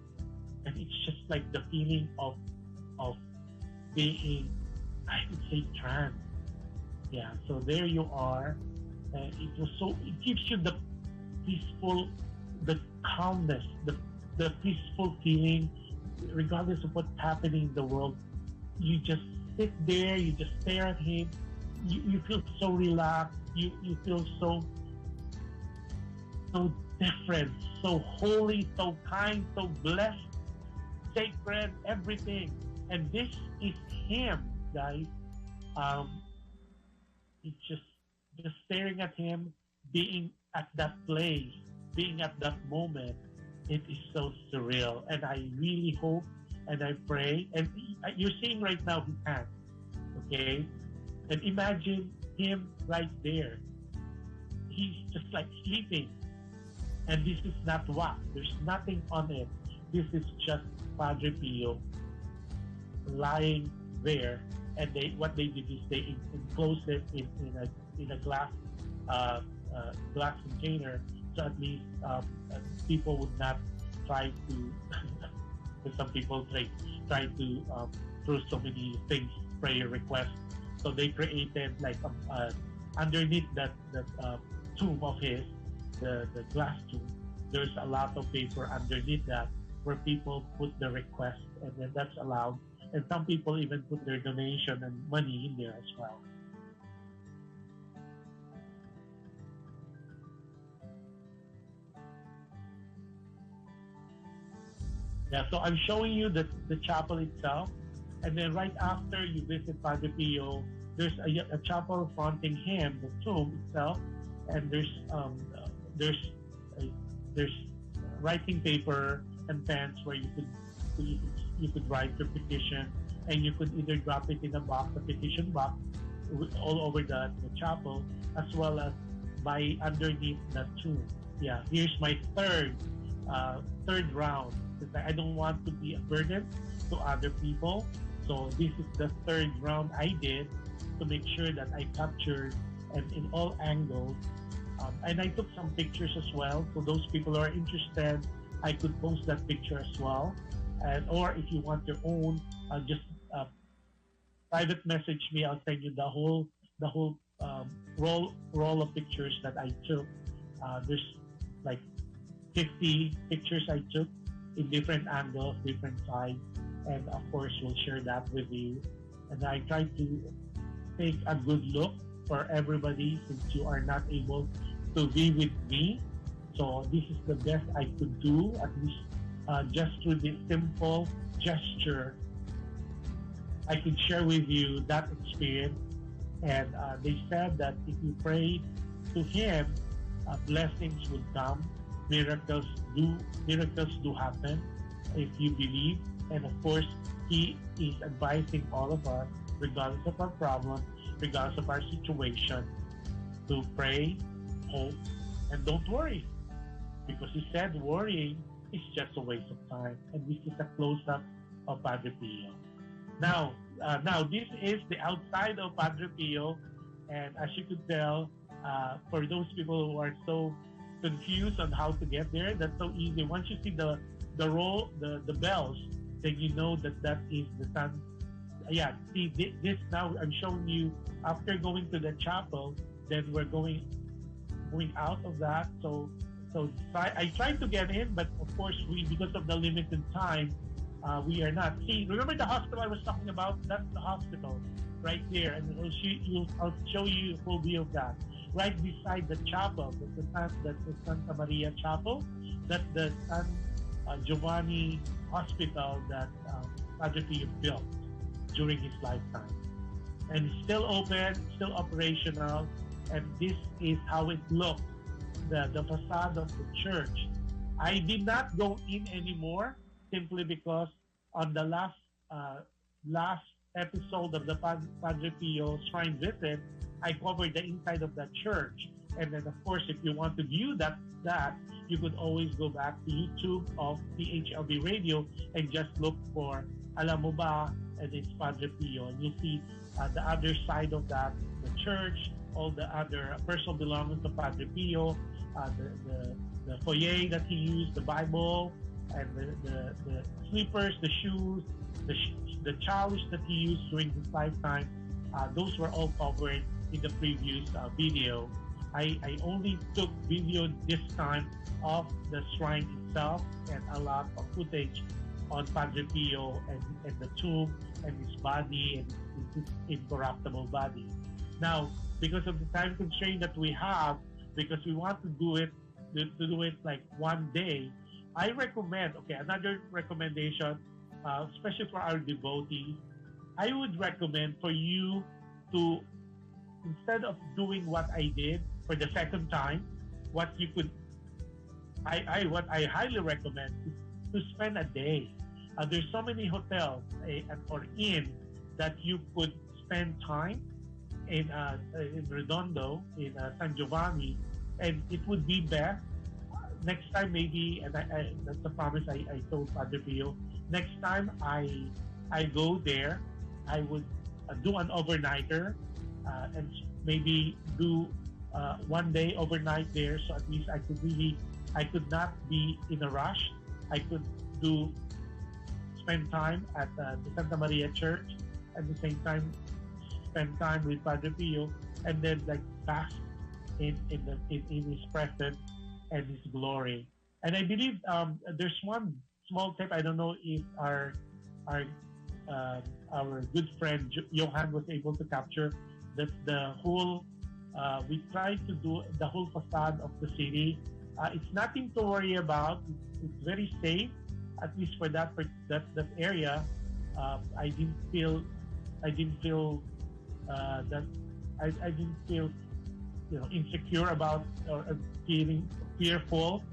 and it's just like the feeling of being, I would say, trance. Yeah, so there you are. It gives you the peaceful, the calmness, the peaceful feeling, regardless of what's happening in the world. You just sit there, you just stare at him, you feel so relaxed, you feel so different, so holy, so kind, so blessed, sacred, everything. And this is him, guys. It's just staring at him, being at that place, being at that moment. It is so surreal, and I really hope and I pray. And you're seeing right now his hand, okay? And imagine him right there. He's just like sleeping, and this is not wax. There's nothing on it. This is just Padre Pio lying there. And what they did is they enclosed it in a glass container, so at least people would not try to. Because some people try to through so many things, prayer requests. So they created like underneath that tomb of his, the glass tomb. There's a lot of paper underneath that where people put the request, and then that's allowed. And some people even put their donation and money in there as well. Yeah, so I'm showing you the chapel itself, and then right after you visit Padre Pio, there's a chapel fronting him, the tomb itself, and there's writing paper and pens where you could write your petition, and you could either drop it in a box, a petition box, all over the chapel, as well as by underneath the tomb. Yeah, here's my third round, because I don't want to be a burden to other people. So this is the third round I did to make sure that I captured and in all angles. And I took some pictures as well. So those people who are interested, I could post that picture as well. Or if you want your own, just private message me. I'll send you the whole roll of pictures that I took. There's like 50 pictures I took in different angles, different sides, and of course we'll share that with you. And I try to take a good look for everybody, since you are not able to be with me. So this is the best I could do, at least just through this simple gesture. I could share with you that experience. And they said that if you pray to him, blessings would come, miracles do happen if you believe. And of course, he is advising all of us, regardless of our problem, regardless of our situation, to pray, hope, and don't worry. Because he said worrying is just a waste of time. And this is a close-up of Padre Pio. Now this is the outside of Padre Pio, and as you could tell, for those people who are so confused on how to get there, that's so easy. Once you see the bells, then you know that is the San. Yeah, see this now. I'm showing you after going to the chapel. Then we're going out of that. So I tried to get in, but of course because of the limited time, we are not. See, remember the hospital I was talking about? That's the hospital right there, and I'll show you a full view of that. Right beside the chapel, that's the Santa Maria Chapel. That's the San Giovanni Hospital that Padre Pio built during his lifetime, and it's still open, still operational, and this is how it looked. The facade of the church. I did not go in anymore simply because on the last episode of the Padre Pio Shrine Visit, I covered the inside of the church. And then, of course, if you want to view that you could always go back to YouTube of PHLV Radio and just look for Alam Mo Ba, and it's Padre Pio. And you see the other side of that, the church, all the other personal belongings of Padre Pio, the foyer that he used, the Bible, and the slippers, the shoes, the chalice that he used during his lifetime. Those were all covered in the previous video. I only took video this time of the shrine itself and a lot of footage on Padre Pio and the tomb and his body and his incorruptible body. Now, because of the time constraint that we have, because we want to do it like one day, I recommend, another recommendation, especially for our devotees, I would recommend for you to, instead of doing what I did for the second time, what I highly recommend is to spend a day. There's so many hotels or inns that you could spend time in Redondo, in San Giovanni, and it would be best next time maybe, and that's a promise I told Padre Pio, next time I go there, I would do an overnighter and maybe do 1 day overnight there, so at least I could not be in a rush. I could spend time at the Santa Maria Church, at the same time spend time with Padre Pio, and then like bask in his presence and his glory. And I believe there's one small tip. I don't know if our good friend Johan was able to capture that the whole. We tried to do the whole facade of the city. It's nothing to worry about. It's very safe, at least for that area. I didn't feel insecure about or feeling fearful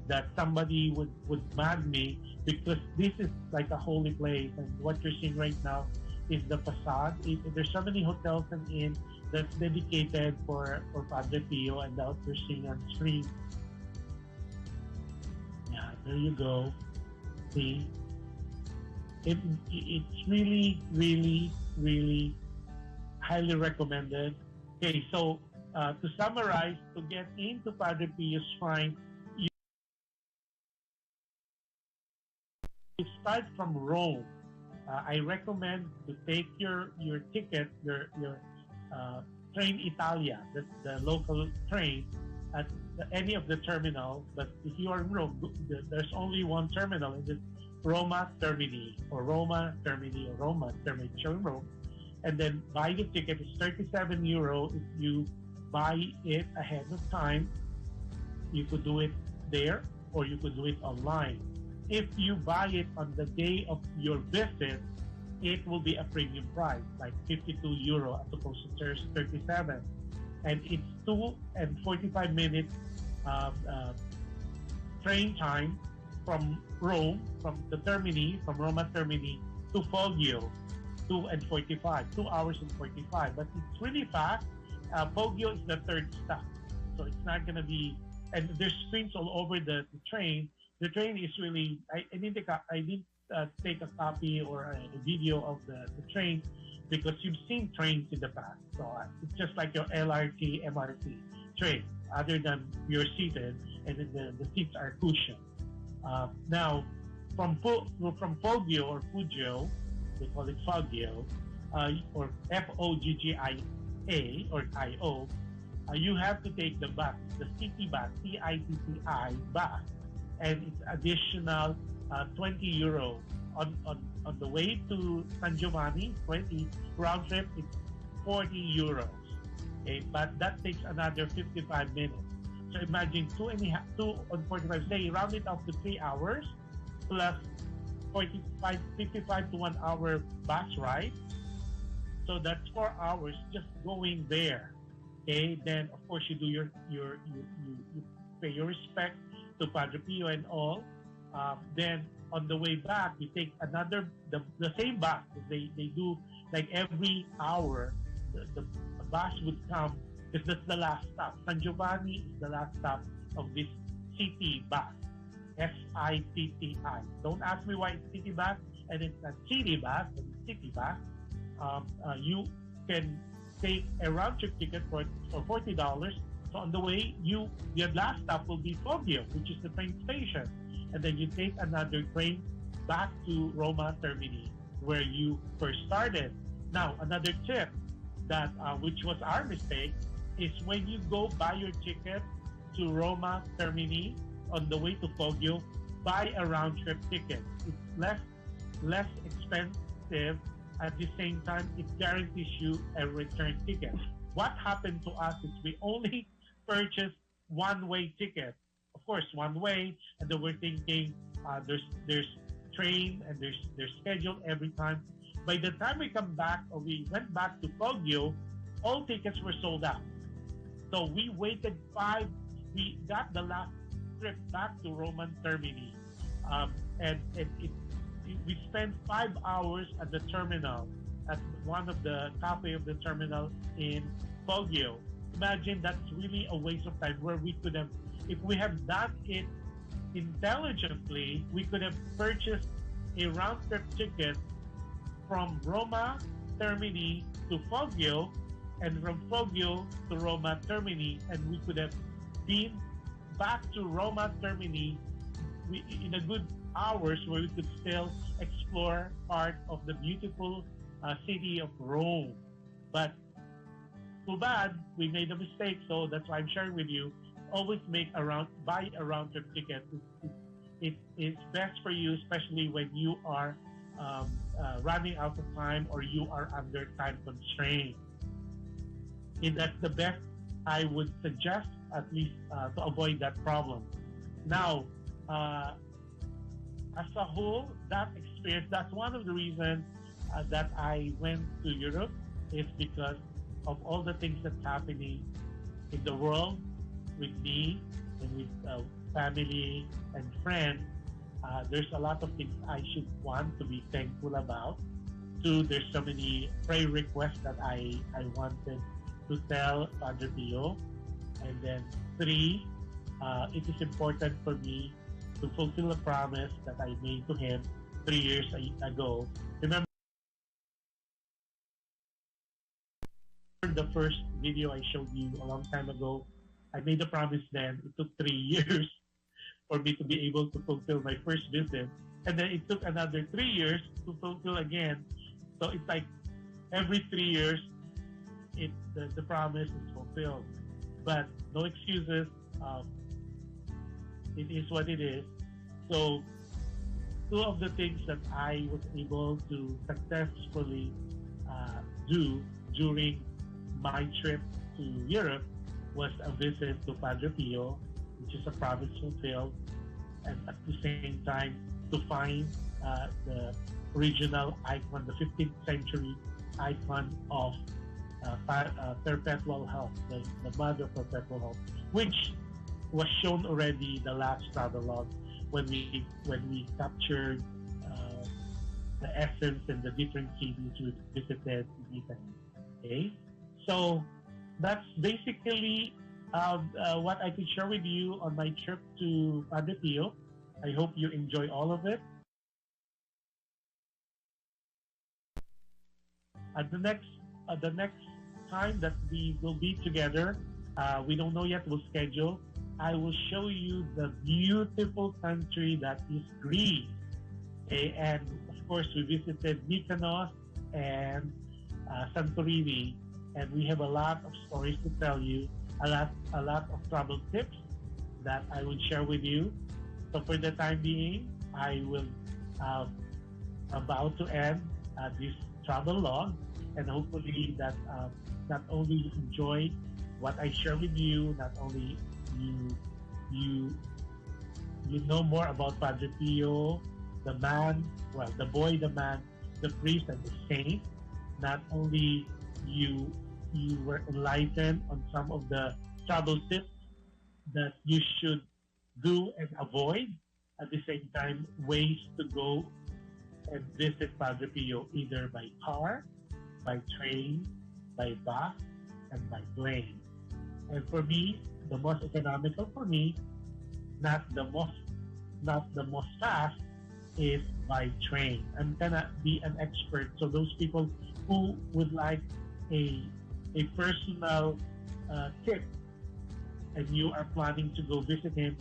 that somebody would mad me, because this is like a holy place, and what you're seeing right now is the facade. There's so many hotels and inns that's dedicated for Padre Pio, and that you're seeing on the screen. Yeah, there you go. See, it's really, really, really highly recommended. Okay, so to summarize, to get into Padre Pio's shrine, you start from Rome. I recommend to take your ticket, your Train Italia, that's the local train, at any of the terminals. But if you are in Rome, there's only one terminal, and it's Roma Termini, showing Rome. And then buy the ticket. It's €37 if you buy it ahead of time. You could do it there, or you could do it online. If you buy it on the day of your visit, it will be a premium price, like €52 as opposed to 37. And it's 2 and 45 minutes train time from Rome, from Roma Termini to Foglio, 2 and 45, 2 hours and 45. But it's really fast, Poggio is the third stop, so it's not gonna be. And there's screens all over the train. The train is really. I didn't take a copy or a video of the train because you've seen trains in the past. So it's just like your LRT, MRT train, other than you're seated and then the seats are cushioned. Now, from Poggio or Fugio, they call it Foggio, or Foggia or IO, you have to take the bus, the city bus, CITTI bus, and it's additional 20 euro on the way to San Giovanni, 20 round trip, it's 40 euros. Okay, but that takes another 55 minutes. So imagine 2 on 45, say round it up to 3 hours plus 55 to 1 hour bus ride. So that's 4 hours just going there. Okay, then of course you do you pay your respect to Padre Pio and all. Then on the way back, you take another the same bus. They do like every hour. The bus would come because that's the last stop. San Giovanni is the last stop of this city bus. SITTI. Don't ask me why it's city bus and it's a city bus and city bus. You can take a round trip ticket for $40. So on the way, your last stop will be Poggio, which is the train station, and then you take another train back to Roma Termini, where you first started. Now, another tip that which was our mistake is when you go buy your ticket to Roma Termini on the way to Poggio, buy a round trip ticket. It's less expensive. At the same time, it guarantees you a return ticket. What happened to us is we only purchased one-way ticket. Of course, one way, and then we're thinking there's train and there's schedule every time. By the time we come back or we went back to Poggio, all tickets were sold out. So we waited we got the last trip back to Roman Termini. And we spent 5 hours at the terminal, at one of the cafe of the terminal in Poggio. Imagine that's really a waste of time where we could have, if we have done it intelligently, we could have purchased a round trip ticket from Roma Termini to Poggio and from Poggio to Roma Termini, and we could have been back to Roma Termini in a good hours where we could still explore part of the beautiful city of Rome. But too bad, we made a mistake, so that's why I'm sharing with you. Always buy a round trip ticket. It's best for you, especially when you are running out of time or you are under time constraint. And that's the best I would suggest, at least to avoid that problem. Now, as a whole, that experience, that's one of the reasons that I went to Europe, is because of all the things that's happening in the world with me and with family and friends. There's a lot of things I should want to be thankful about. 2, there's so many prayer requests that I wanted to tell Padre Pio. And then 3, it is important for me to fulfill a promise that I made to him 3 years ago. Remember the first video I showed you a long time ago? I made a promise then. It took 3 years for me to be able to fulfill my first visit. And then it took another 3 years to fulfill again. So it's like every 3 years, the promise is fulfilled. But no excuses. It is what it is. So 2 of the things that I was able to successfully do during my trip to Europe was a visit to Padre Pio, which is a promise fulfilled, and at the same time to find the original icon, the 15th century icon of perpetual health, the mother of perpetual health, which was shown already the last travelogue when we captured the essence and the different cities we visited in Italy. Okay, so that's basically what I could share with you on my trip to Padre Pio. I hope you enjoy all of it. The next time that we will be together, we don't know yet. We'll schedule. I will show you the beautiful country that is Greece. Okay? And of course, we visited Mykonos and Santorini, and we have a lot of stories to tell you, a lot of travel tips that I will share with you. So for the time being, I will about to end this travel log, and hopefully that not only you enjoy what I share with you, not only you know more about Padre Pio, the man, the boy, the man, the priest, and the saint. Not only you were enlightened on some of the travel tips that you should do and avoid. At the same time, ways to go and visit Padre Pio either by car, by train, by bus, and by plane. And for me, the most economical for me, not the most fast, is by train. I'm gonna be an expert. So those people who would like a personal tip, and you are planning to go visit him,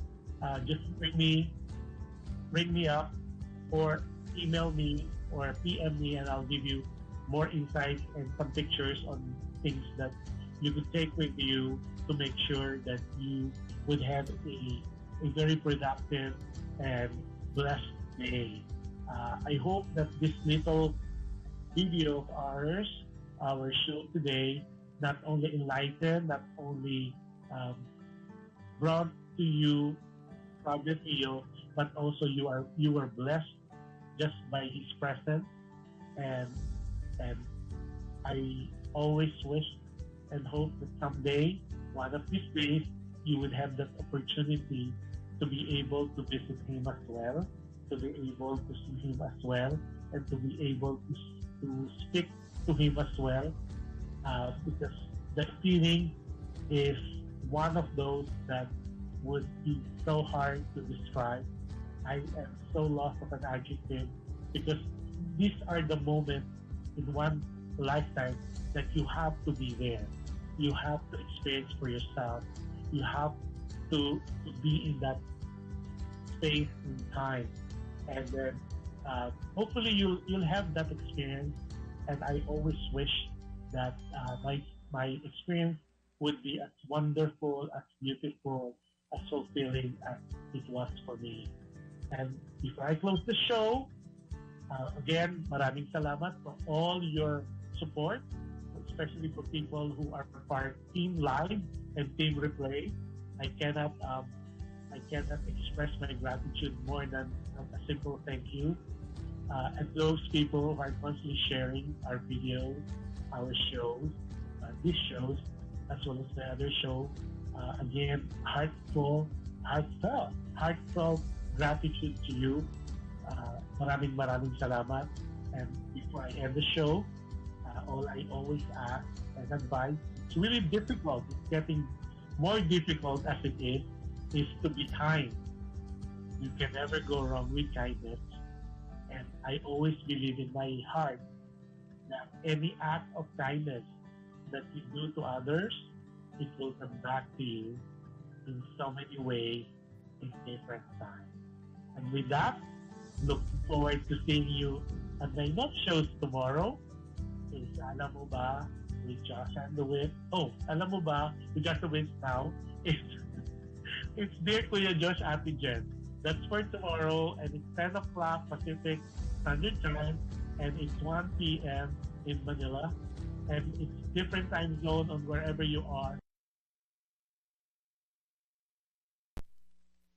just ring me up, or email me, or PM me, and I'll give you more insights and some pictures on things that you could take with you to make sure that you would have a very productive and blessed day. I hope that this little video of ours, our show today, not only enlightened, not only brought to you Padre Pio, but also you were blessed just by his presence, and I always wish and hope that someday, one of these days, you would have that opportunity to be able to visit him as well, to be able to see him as well, and to be able to speak to him as well, because the feeling is one of those that would be so hard to describe. I am so lost of an adjective, because these are the moments in one lifetime that you have to be there. You have to experience for yourself. You have to be in that space and time, and then hopefully you'll have that experience. And I always wish that my experience would be as wonderful, as beautiful, as fulfilling as it was for me. And before I close the show, again, maraming salamat for all your support, especially for people who are part Team Live and Team Replay. I cannot express my gratitude more than a simple thank you. And those people who are constantly sharing our videos, our shows, these shows, as well as the other show. Again, heartfelt gratitude to you. Maraming salamat. And before I end the show, all I always ask and advise, it's really difficult. It's getting more difficult as it is to be kind. You can never go wrong with kindness. And I always believe in my heart that any act of kindness that you do to others, it will come back to you in so many ways in different times. And with that, look forward to seeing you at my next shows tomorrow. Is Alam Mo Ba with Josh and the Wind. Oh, Alam Mo Ba with Josh the Wind now. It's Dear Kuya Josh, Ate Jen. That's for tomorrow, and it's 10 o'clock Pacific Standard Time, and it's 1 p.m. in Manila, and it's different time zone on wherever you are.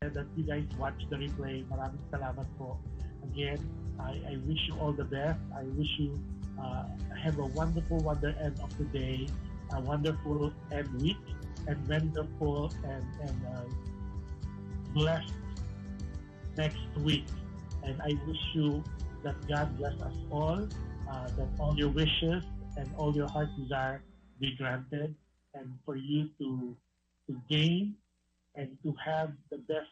And that you guys watch the replay. Maraming salamat po. Again, I wish you all the best. I wish you have a wonderful end of the day, a wonderful end week, and wonderful and blessed next week. And I wish you that God bless us all, that all your wishes and all your heart desire be granted. and for you to gain and to have the best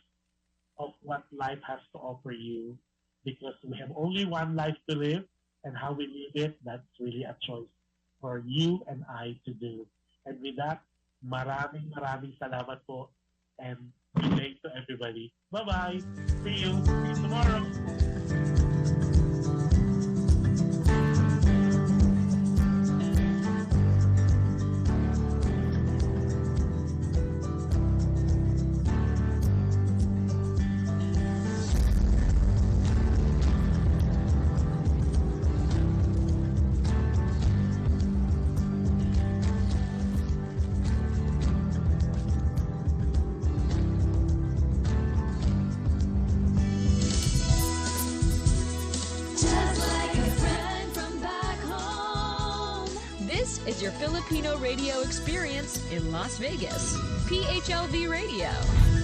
of what life has to offer you, because we have only one life to live, and how we live it, that's really a choice for you and I to do. And with that, maraming salamat po, and good day to everybody. Bye-bye. See you tomorrow. Just like a friend from back home. This is your Filipino radio experience in Las Vegas. PHLV Radio.